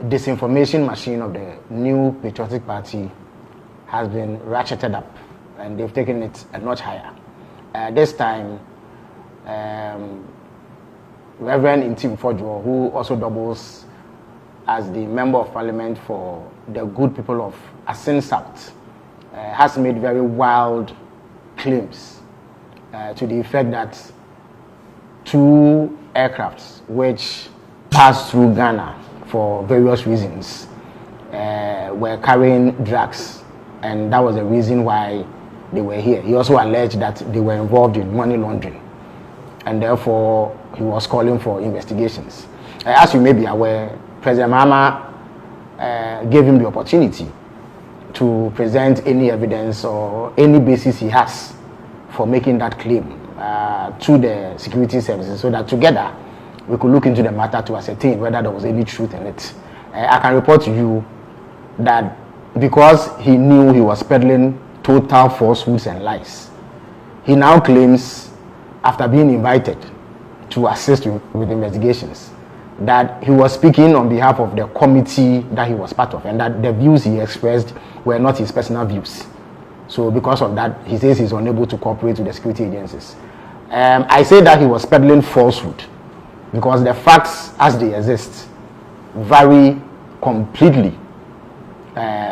disinformation machine of the new patriotic party has been ratcheted up, and they've taken it a notch higher. This time, Reverend Ntim Fordjour, who also doubles as the Member of Parliament for the good people of Asin South, has made very wild claims to the effect that 2 aircrafts which passed through Ghana for various reasons were carrying drugs, and that was the reason why they were here. He also alleged that they were involved in money laundering, and therefore he was calling for investigations. As you may be aware, President Mahama gave him the opportunity to present any evidence or any basis he has for making that claim to the security services, so that together we could look into the matter to ascertain whether there was any truth in it. I can report to you that because he knew he was peddling total falsehoods and lies, he now claims, after being invited to assist with investigations, that he was speaking on behalf of the committee that he was part of, and that the views he expressed were not his personal views. So because of that, he says he's unable to cooperate with the security agencies. I say that he was peddling falsehood because the facts as they exist vary completely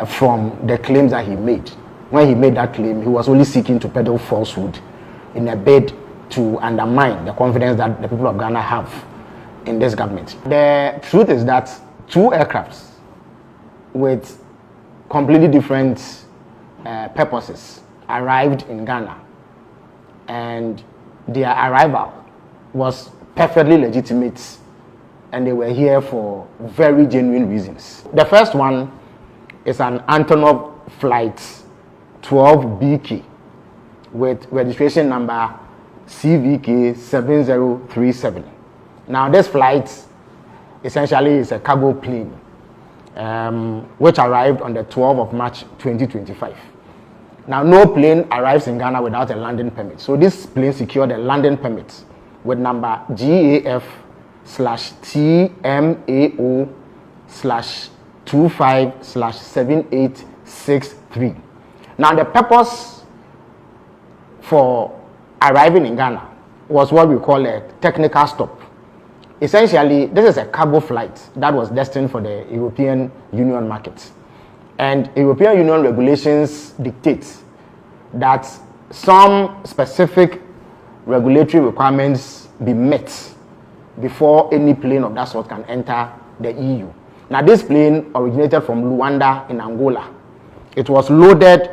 from the claims that he made. When he made that claim, he was only seeking to peddle falsehood in a bid to undermine the confidence that the people of Ghana have in this government. The truth is that 2 aircrafts with completely different purposes arrived in Ghana, and their arrival was perfectly legitimate, and they were here for very genuine reasons. The first one is an Annoh flight 12BK with registration number CVK 7037. Now this flight essentially is a cargo plane which arrived on the 12th of March 2025. Now no plane arrives in Ghana without a landing permit. So this plane secured a landing permit with number GAF/TMAO/25/7863. Now the purpose for arriving in Ghana was what we call a technical stop. Essentially, this is a cargo flight that was destined for the European Union market. And European Union regulations dictate that some specific regulatory requirements be met before any plane of that sort can enter the EU. Now, this plane originated from Luanda in Angola. It was loaded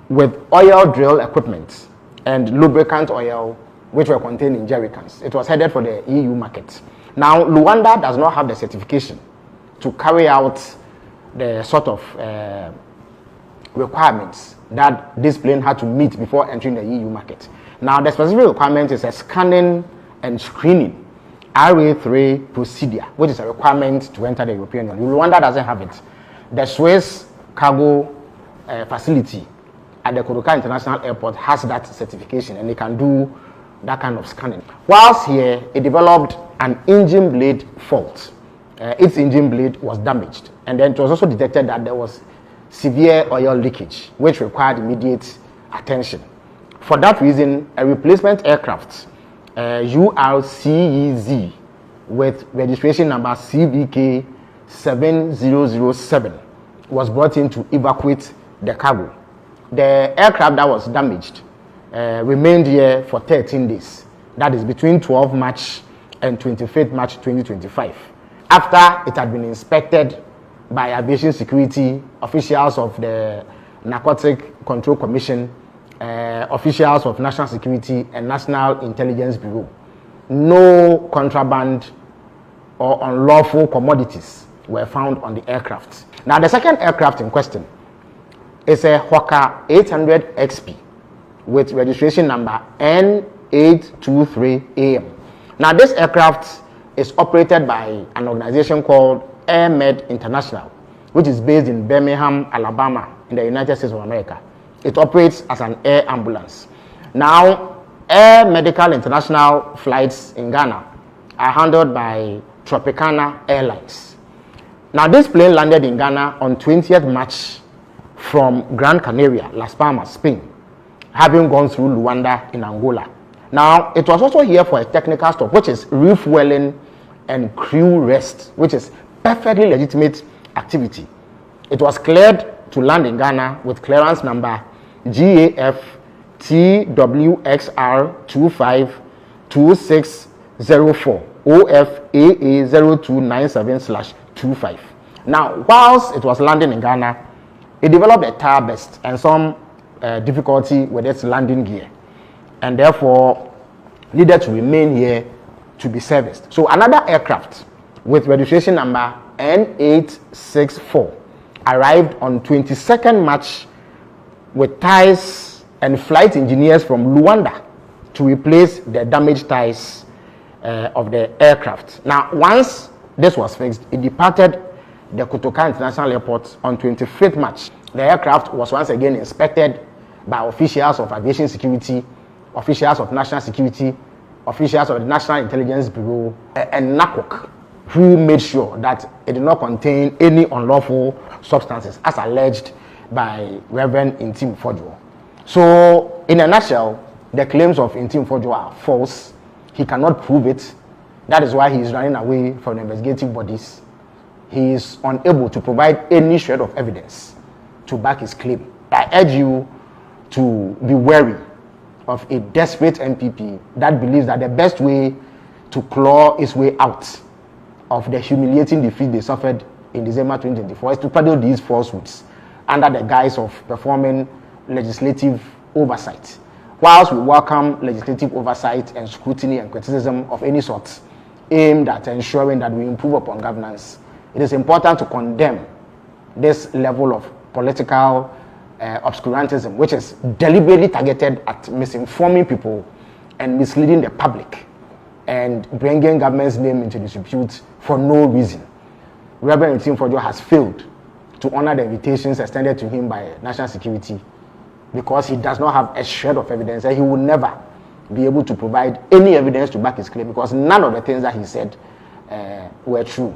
with oil drill equipment and lubricant oil, which were contained in jerrycans. It was headed for the EU market. Now, Luanda does not have the certification to carry out the sort of requirements that this plane had to meet before entering the EU market. Now, the specific requirement is a scanning and screening RA3 procedure, which is a requirement to enter the European Union. Luanda doesn't have it. The Swiss cargo facility at the Kotoka International Airport has that certification, and they can do that kind of scanning. Whilst here, it developed an engine blade fault. Its engine blade was damaged, and then it was also detected that there was severe oil leakage, which required immediate attention. For that reason, a replacement aircraft, URCEZ, with registration number CVK 7007, was brought in to evacuate the cargo. The aircraft that was damaged remained here for 13 days. That is between 12 March and 25th March 2025. After it had been inspected by aviation security officials of the Narcotic Control Commission, officials of National Security and National Intelligence Bureau, no contraband or unlawful commodities were found on the aircraft. Now, the second aircraft in question is a Hawker 800 XP with registration number N823AM. Now, this aircraft is operated by an organization called AirMed International, which is based in Birmingham, Alabama, in the United States of America. It operates as an air ambulance. Now, Air Medical International flights in Ghana are handled by Tropicana Airlines. Now, this plane landed in Ghana on 20th March from Gran Canaria, Las Palmas, Spain, having gone through Luanda in Angola. Now, it was also here for a technical stop, which is refueling and crew rest, which is perfectly legitimate activity. It was cleared to land in Ghana with clearance number GAF TWXR252604 OFAA 0297/25. Now, whilst it was landing in Ghana, it developed a tire burst and some difficulty with its landing gear, and therefore needed to remain here to be serviced. So another aircraft with registration number N864 arrived on 22nd March with tires and flight engineers from Luanda to replace the damaged tires of the aircraft. Now, once this was fixed, it departed the Kotoka International Airport on 25th March. The aircraft was once again inspected by officials of aviation security, officials of national security, officials of the National Intelligence Bureau, and NAPO, who made sure that it did not contain any unlawful substances, as alleged by Reverend Ntim Fordjour. So, in a nutshell, the claims of Ntim Fordjour are false. He cannot prove it. That is why he is running away from the investigative bodies. He is unable to provide any shred of evidence to back his claim. I urge you to be wary of a desperate MPP that believes that the best way to claw his way out of the humiliating defeat they suffered in December 2024 is to peddle these falsehoods under the guise of performing legislative oversight. Whilst we welcome legislative oversight and scrutiny and criticism of any sort aimed at ensuring that we improve upon governance, it is important to condemn this level of political obscurantism, which is deliberately targeted at misinforming people and misleading the public and bringing government's name into disrepute for no reason. Reverend Ntim Fordjour has failed to honor the invitations extended to him by national security because he does not have a shred of evidence, and he will never be able to provide any evidence to back his claim because none of the things that he said were true.